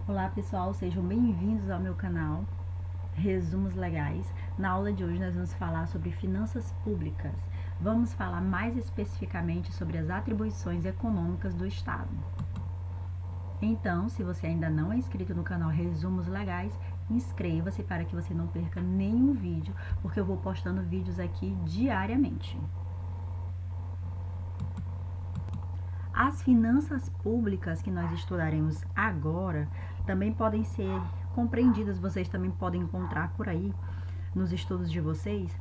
Olá pessoal, sejam bem-vindos ao meu canal Resumos Legais. Na aula de hoje nós vamos falar sobre finanças públicas. Vamos falar mais especificamente sobre as atribuições econômicas do Estado. Então, se você ainda não é inscrito no canal Resumos Legais, inscreva-se para que você não perca nenhum vídeo, porque eu vou postando vídeos aqui diariamente. As finanças públicas que nós estudaremos agora também podem ser compreendidas, vocês também podem encontrar por aí nos estudos de vocês,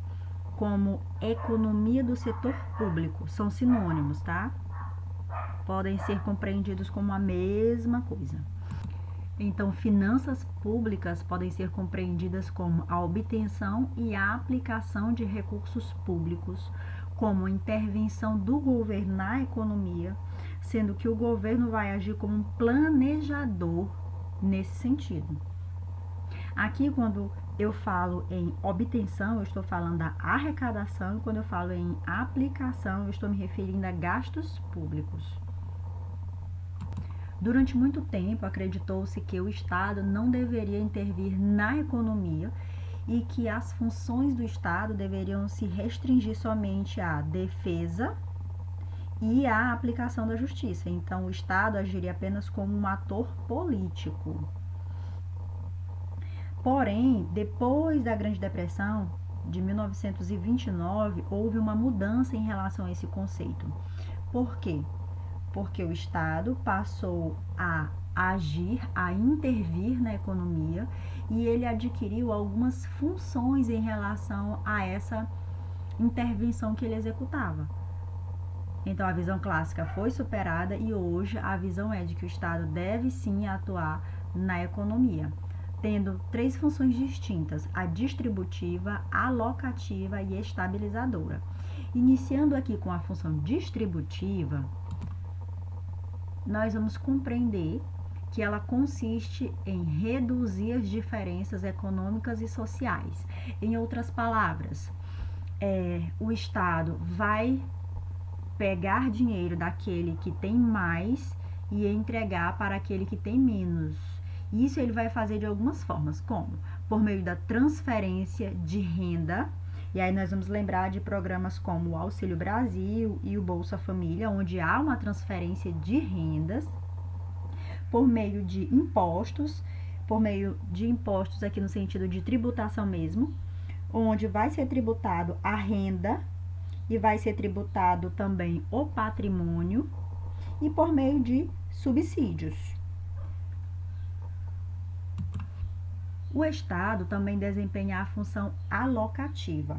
como economia do setor público. São sinônimos, tá? Podem ser compreendidos como a mesma coisa. Então, finanças públicas podem ser compreendidas como a obtenção e a aplicação de recursos públicos, como intervenção do governo na economia, sendo que o governo vai agir como um planejador nesse sentido. Aqui, quando eu falo em obtenção, eu estou falando da arrecadação, e quando eu falo em aplicação, eu estou me referindo a gastos públicos. Durante muito tempo, acreditou-se que o Estado não deveria intervir na economia e que as funções do Estado deveriam se restringir somente à defesa e à aplicação da justiça. Então, o Estado agiria apenas como um ator político. Porém, depois da Grande Depressão de 1929, houve uma mudança em relação a esse conceito. Por quê? Porque o Estado passou a agir, a intervir na economia e ele adquiriu algumas funções em relação a essa intervenção que ele executava. Então, a visão clássica foi superada e hoje a visão é de que o Estado deve sim atuar na economia, tendo três funções distintas: a distributiva, alocativa e estabilizadora. Iniciando aqui com a função distributiva, nós vamos compreender que ela consiste em reduzir as diferenças econômicas e sociais. Em outras palavras, o Estado vai pegar dinheiro daquele que tem mais e entregar para aquele que tem menos. Isso ele vai fazer de algumas formas, como? Por meio da transferência de renda. E aí nós vamos lembrar de programas como o Auxílio Brasil e o Bolsa Família, onde há uma transferência de rendas por meio de impostos, aqui no sentido de tributação mesmo, onde vai ser tributado a renda e vai ser tributado também o patrimônio e por meio de subsídios. O Estado também desempenha a função alocativa.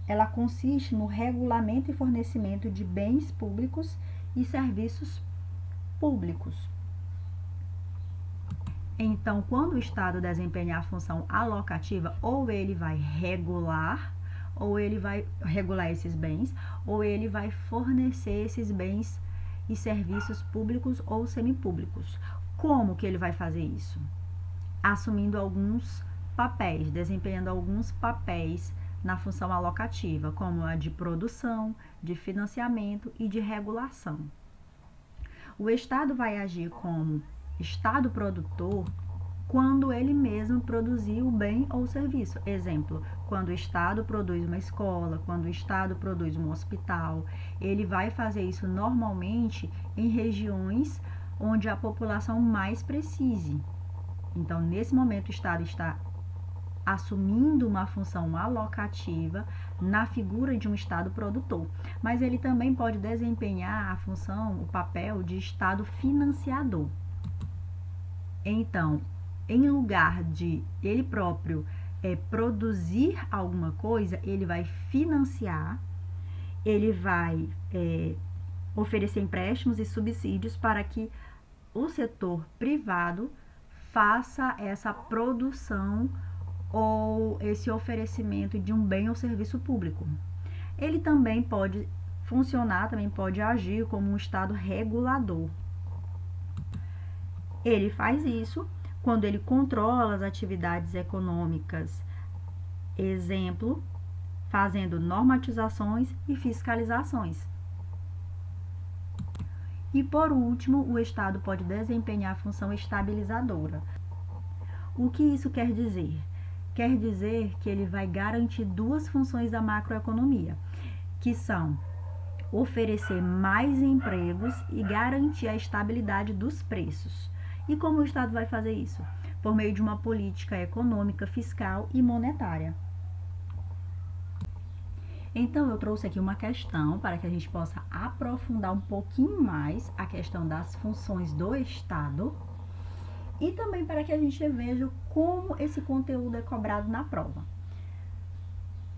Ela consiste no regulamento e fornecimento de bens públicos e serviços públicos. Então, quando o Estado desempenha a função alocativa, ou ele vai regular esses bens, ou ele vai fornecer esses bens e serviços públicos ou semipúblicos. Como que ele vai fazer isso? Assumindo alguns papéis, desempenhando alguns papéis na função alocativa, como a de produção, de financiamento e de regulação. O Estado vai agir como Estado produtor quando ele mesmo produzir o bem ou serviço. Exemplo, quando o Estado produz uma escola, quando o Estado produz um hospital, ele vai fazer isso normalmente em regiões onde a população mais precise. Então, nesse momento, o Estado está assumindo uma função alocativa na figura de um Estado produtor. Mas ele também pode desempenhar a função, o papel de Estado financiador. Então, em lugar de ele próprio produzir alguma coisa, ele vai financiar, ele vai oferecer empréstimos e subsídios para que o setor privado faça essa produção ou esse oferecimento de um bem ou serviço público. Ele também pode funcionar, também pode agir como um Estado regulador. Ele faz isso quando ele controla as atividades econômicas, exemplo, fazendo normatizações e fiscalizações. E por último, o Estado pode desempenhar a função estabilizadora. O que isso quer dizer? Quer dizer que ele vai garantir duas funções da macroeconomia, que são oferecer mais empregos e garantir a estabilidade dos preços. E como o Estado vai fazer isso? Por meio de uma política econômica, fiscal e monetária. Então, eu trouxe aqui uma questão para que a gente possa aprofundar um pouquinho mais a questão das funções do Estado e também para que a gente veja como esse conteúdo é cobrado na prova.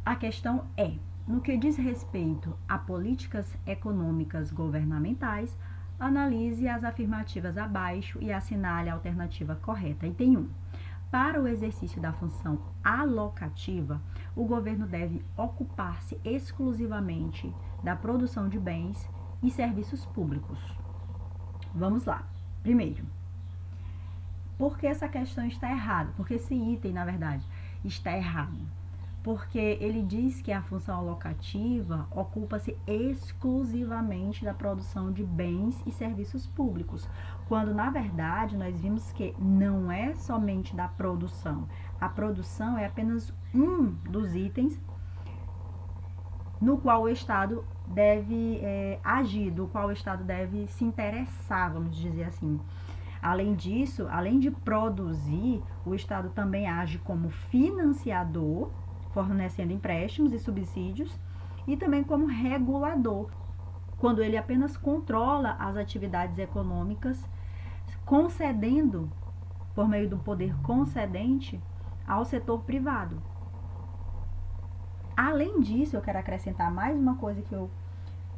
A questão é, no que diz respeito a políticas econômicas governamentais, analise as afirmativas abaixo e assinale a alternativa correta. Item 1. Para o exercício da função alocativa, o governo deve ocupar-se exclusivamente da produção de bens e serviços públicos. Vamos lá. Primeiro, por que essa questão está errada? Porque esse item, na verdade, está errado. Porque ele diz que a função alocativa ocupa-se exclusivamente da produção de bens e serviços públicos, quando na verdade nós vimos que não é somente da produção. A produção é apenas um dos itens no qual o Estado deve agir, do qual o Estado deve se interessar, vamos dizer assim. Além disso, além de produzir, o Estado também age como financiador, fornecendo empréstimos e subsídios, e também como regulador, quando ele apenas controla as atividades econômicas, concedendo, por meio do poder concedente, ao setor privado. Além disso, eu quero acrescentar mais uma coisa que eu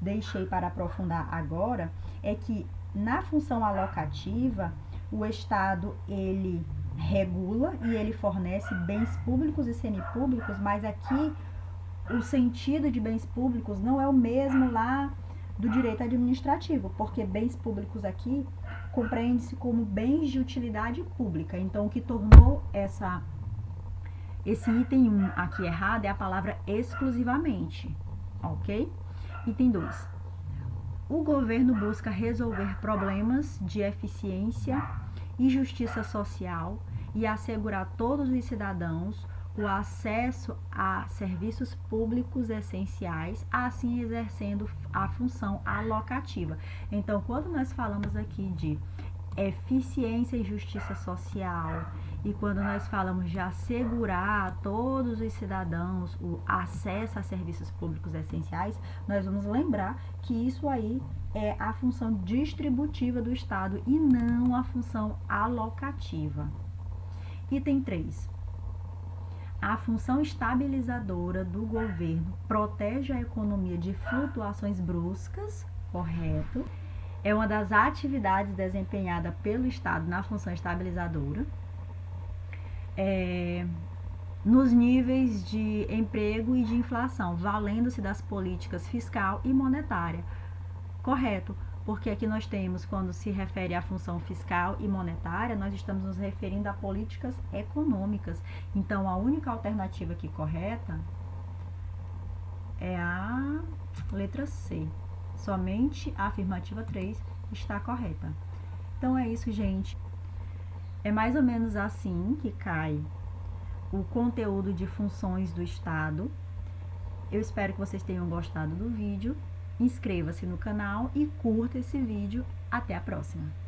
deixei para aprofundar agora, é que na função alocativa, o Estado, ele regula e ele fornece bens públicos e semipúblicos, mas aqui o sentido de bens públicos não é o mesmo lá do direito administrativo, porque bens públicos aqui compreende-se como bens de utilidade pública. Então, o que tornou esse item 1 aqui errado é a palavra exclusivamente, ok? Item 2. O governo busca resolver problemas de eficiência e justiça social e assegurar a todos os cidadãos o acesso a serviços públicos essenciais, assim exercendo a função alocativa. Então, quando nós falamos aqui de eficiência e justiça social, e quando nós falamos de assegurar a todos os cidadãos o acesso a serviços públicos essenciais, nós vamos lembrar que isso aí é a função distributiva do Estado e não a função alocativa. Item 3. A função estabilizadora do governo protege a economia de flutuações bruscas, correto? É uma das atividades desempenhada pelo Estado na função estabilizadora. Nos níveis de emprego e de inflação, valendo-se das políticas fiscal e monetária. Correto, porque aqui nós temos, quando se refere à função fiscal e monetária, nós estamos nos referindo a políticas econômicas. Então, a única alternativa aqui correta é a letra C. Somente a afirmativa 3 está correta. Então, é isso, gente. É mais ou menos assim que cai o conteúdo de funções do Estado. Eu espero que vocês tenham gostado do vídeo. Inscreva-se no canal e curta esse vídeo. Até a próxima!